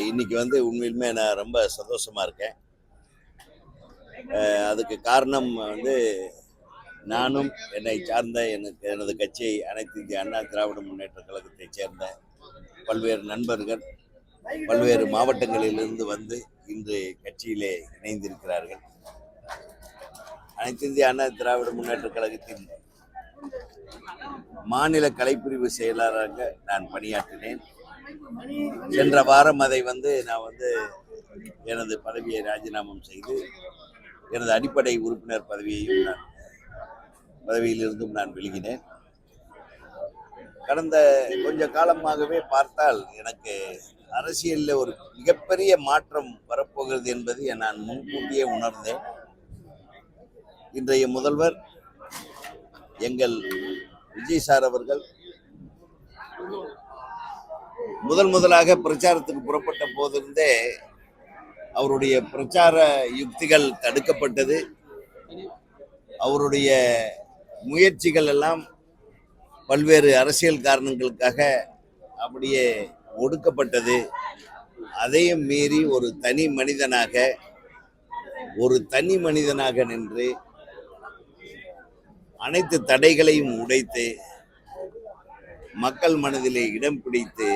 இன்னைக்கு உண்மையிலுமே நான் ரொம்ப சந்தோஷமா இருக்கேன். அதுக்கு காரணம் நானும் என்னை சார்ந்த எனது கட்சி அனைத்து இந்திய அண்ணா திராவிட முன்னேற்ற கழகத்தைச் சேர்ந்த பல்வேறு நண்பர்கள் பல்வேறு மாவட்டங்களிலிருந்து இன்று கட்சியிலே இணைந்திருக்கிறார்கள். அனைத்து இந்திய அண்ணா திராவிட முன்னேற்ற கழகத்தின் மாநில கலைப்பிரிவு செயலாளராக நான் பணியாற்றினேன். சென்ற வாரம் அதை நான் எனது பதவியை ராஜினாமா செய்து எனது அடிப்படை உறுப்பினர் பதவியிலிருந்தும் நான் விலகினேன். கடந்த கொஞ்ச காலமாகவே பார்த்தால் எனக்கு அரசியலில் ஒரு மிகப்பெரிய மாற்றம் வரப்போகிறது என்பதை நான் முன்கூட்டியே உணர்ந்தேன். இன்றைய முதல்வர் எங்கள் விஜய் சார் அவர்கள் முதலாக பிரச்சாரத்துக்கு புறப்பட்ட போதிருந்தே அவருடைய பிரச்சார யுக்திகள் தடுக்கப்பட்டது. அவருடைய முயற்சிகள் எல்லாம் பல்வேறு அரசியல் காரணங்களுக்காக அப்படியே ஒடுக்கப்பட்டது. அதையும் மீறி ஒரு தனி மனிதனாக நின்று அனைத்து தடைகளையும் உடைத்து மக்கள் மனதிலே இடம் பிடித்து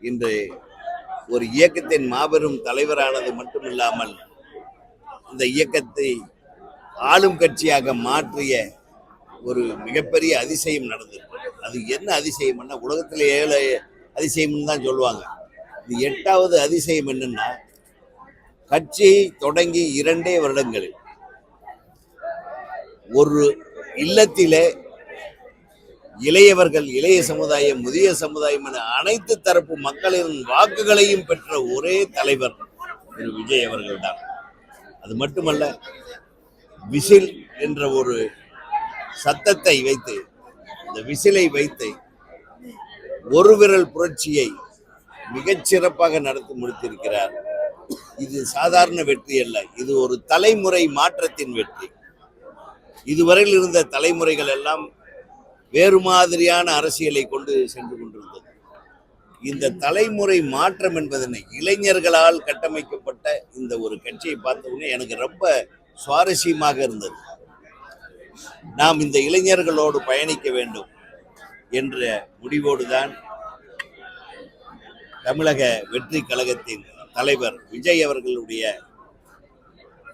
இன்று ஒரு இயக்கத்தின் மாபெரும் தலைவரானது மட்டுமில்லாமல் இந்த இயக்கத்தை ஆளும் கட்சியாக மாற்றிய ஒரு மிகப்பெரிய அதிசயம் நடந்தது. அது என்ன அதிசயம்னா, உலகத்தில் 7 அதிசயம்னு தான் சொல்லுவாங்க. இது 8வது அதிசயம் என்னன்னா, கட்சி தொடங்கி 2 வருடங்களில் ஒரு இல்லத்திலே இளையவர்கள், இளைய சமுதாயம், முதிய சமுதாயம் என அனைத்து தரப்பு மக்களின் வாக்குகளையும் பெற்ற ஒரே தலைவர் திரு விஜய் அவர்கள் தான். அது மட்டுமல்ல, விசில் என்ற ஒரு சத்தத்தை வைத்து, இந்த விசிலை வைத்து ஒரு விரல் புரட்சியை மிகச்சிறப்பாக நடத்தி முடித்திருக்கிறார். இது சாதாரண வெற்றி அல்ல, இது ஒரு தலைமுறை மாற்றத்தின் வெற்றி. இதுவரையில் இருந்த தலைமுறைகள் எல்லாம் வேறு மாதிரியான அரசியலை கொண்டு சென்று கொண்டிருந்தது. இந்த தலைமுறை மாற்றம் என்பதனை இளைஞர்களால் கட்டமைக்கப்பட்ட இந்த ஒரு கட்சியை பார்த்தவுடனே எனக்கு ரொம்ப சுவாரஸ்யமாக இருந்தது. நாம் இந்த இளைஞர்களோடு பயணிக்க வேண்டும் என்ற முடிவோடுதான் தமிழக வெற்றி கழகத்தின் தலைவர் விஜய் அவர்களுடைய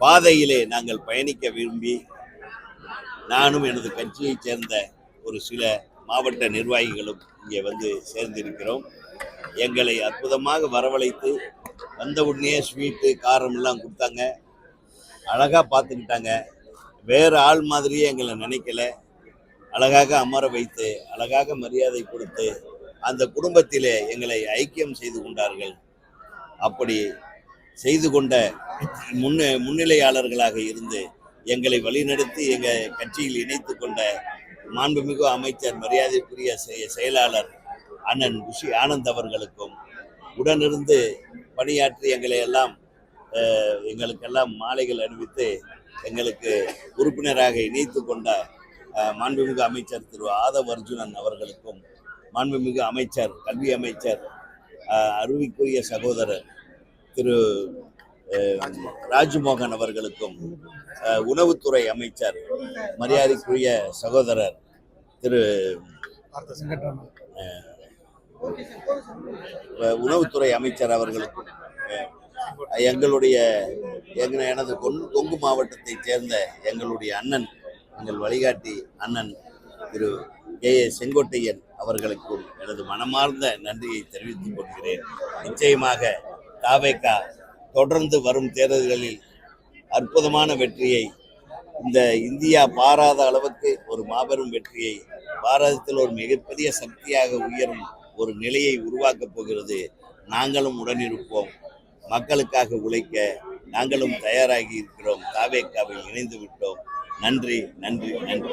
பாதையிலே நாங்கள் பயணிக்க விரும்பி நானும் எனது கட்சியைச் சேர்ந்த ஒரு சில மாவட்ட நிர்வாகிகளும் இங்கே சேர்ந்திருக்கிறோம். எங்களை அற்புதமாக வரவழைத்து வந்த உடனே ஸ்வீட்டு காரம் எல்லாம் கொடுத்தாங்க. அழகாக பார்த்துக்கிட்டாங்க. வேறு ஆள் மாதிரியே எங்களை நினைக்கல. அழகாக அமர வைத்து அழகாக மரியாதை கொடுத்து அந்த குடும்பத்திலே எங்களை ஐக்கியம் செய்து கொண்டார்கள். அப்படி செய்து கொண்ட முன்னிலையாளர்களாக இருந்து எங்களை வழிநடத்தி எங்கள் கட்சியில் இணைத்து கொண்ட மாண்புமிகு அமைச்சர், மரியாதைக்குரிய செயலாளர் அண்ணன் குஷி ஆனந்த் அவர்களுக்கும், உடனிருந்து பணியாற்றி எங்களுக்கெல்லாம் மாலைகள் அணிவித்து எங்களுக்கு உறுப்பினராக இணைத்து கொண்ட மாண்புமிகு அமைச்சர் திரு ஆதவ் அர்ஜுனன் அவர்களுக்கும், மாண்புமிகு அமைச்சர், கல்வி அமைச்சர், அருவிக்குரிய சகோதரர் திரு ராஜ்மோகன் அவர்களுக்கும், உணவுத்துறை அமைச்சர், மரியாதைக்குரிய சகோதரர் திரு உணவுத்துறை அமைச்சர் அவர்களுக்கும், எனது கொங்கு மாவட்டத்தைச் சேர்ந்த எங்களுடைய அண்ணன், எங்கள் வழிகாட்டி அண்ணன் திரு கே செங்கோட்டையன் அவர்களுக்கும் எனது மனமார்ந்த நன்றியை தெரிவித்துக் கொள்கிறேன். நிச்சயமாக தாவேகா தொடர்ந்து வரும் தேர்தல்களில் அற்புதமான வெற்றியை, இந்த இந்தியா பாராத அளவுக்கு ஒரு மாபெரும் வெற்றியை, பாரதத்தில் ஒரு மிகப்பெரிய சக்தியாக உயரும் ஒரு நிலையை உருவாக்கப் போகிறது. நாங்களும் உடனிருப்போம். மக்களுக்காக உழைக்க நாங்களும் தயாராகி இருக்கிறோம். தாவேகாவில் இணைந்து விட்டோம். நன்றி, நன்றி, நன்றி.